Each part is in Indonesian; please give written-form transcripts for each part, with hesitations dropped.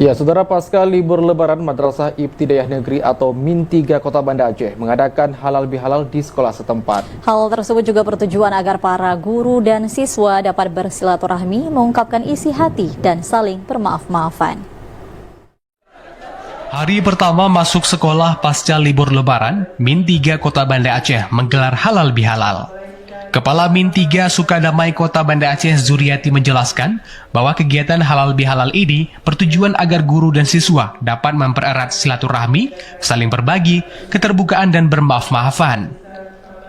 Ya, saudara, pasca libur lebaran, Madrasah Ibtidaiyah Negeri atau MIN 3 Kota Banda Aceh mengadakan halal bihalal di sekolah setempat. Hal tersebut juga bertujuan agar para guru dan siswa dapat bersilaturahmi, mengungkapkan isi hati, dan saling bermaaf-maafan. Hari pertama masuk sekolah pasca libur lebaran, MIN 3 Kota Banda Aceh menggelar halal bihalal. Kepala MIN 3 Sukadamai Kota Banda Aceh Zuriati menjelaskan bahwa kegiatan halal bihalal ini bertujuan agar guru dan siswa dapat mempererat silaturahmi, saling berbagi, keterbukaan dan bermaaf-maafan.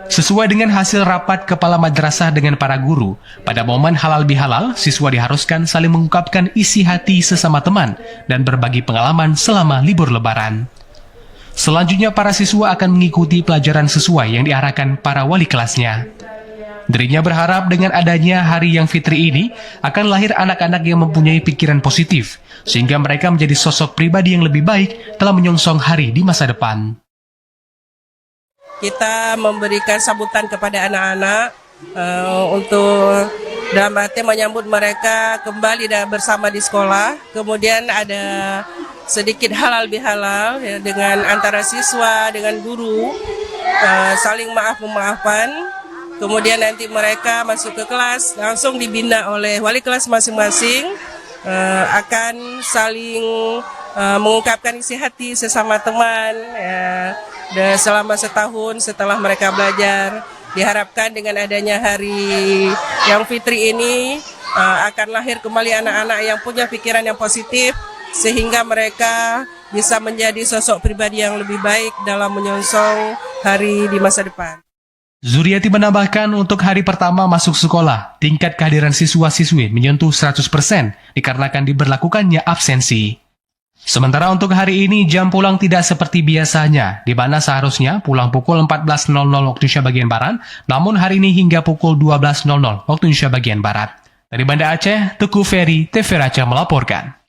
Sesuai dengan hasil rapat kepala madrasah dengan para guru, pada momen halal bihalal, siswa diharuskan saling mengungkapkan isi hati sesama teman dan berbagi pengalaman selama libur lebaran. Selanjutnya para siswa akan mengikuti pelajaran sesuai yang diarahkan para wali kelasnya. Dirinya berharap dengan adanya Hari Yang Fitri ini akan lahir anak-anak yang mempunyai pikiran positif, sehingga mereka menjadi sosok pribadi yang lebih baik dalam menyongsong hari di masa depan. Kita memberikan sambutan kepada anak-anak untuk dalam arti menyambut mereka kembali dan bersama di sekolah. Kemudian ada sedikit halal bihalal ya, dengan antara siswa dengan guru, saling maaf-memaafan. Kemudian nanti mereka masuk ke kelas, langsung dibina oleh wali kelas masing-masing, akan saling mengungkapkan isi hati sesama teman. Dan selama setahun setelah mereka belajar, diharapkan dengan adanya Hari Yang Fitri ini akan lahir kembali anak-anak yang punya pikiran yang positif, sehingga mereka bisa menjadi sosok pribadi yang lebih baik dalam menyongsong hari di masa depan. Zuriati menambahkan untuk hari pertama masuk sekolah, tingkat kehadiran siswa-siswi menyentuh 100% dikarenakan diberlakukannya absensi. Sementara untuk hari ini jam pulang tidak seperti biasanya, di mana seharusnya pulang pukul 14.00 waktu Indonesia bagian Barat, namun hari ini hingga pukul 12.00 waktu Indonesia bagian Barat. Dari Banda Aceh, Teguh Ferry, TV Aceh melaporkan.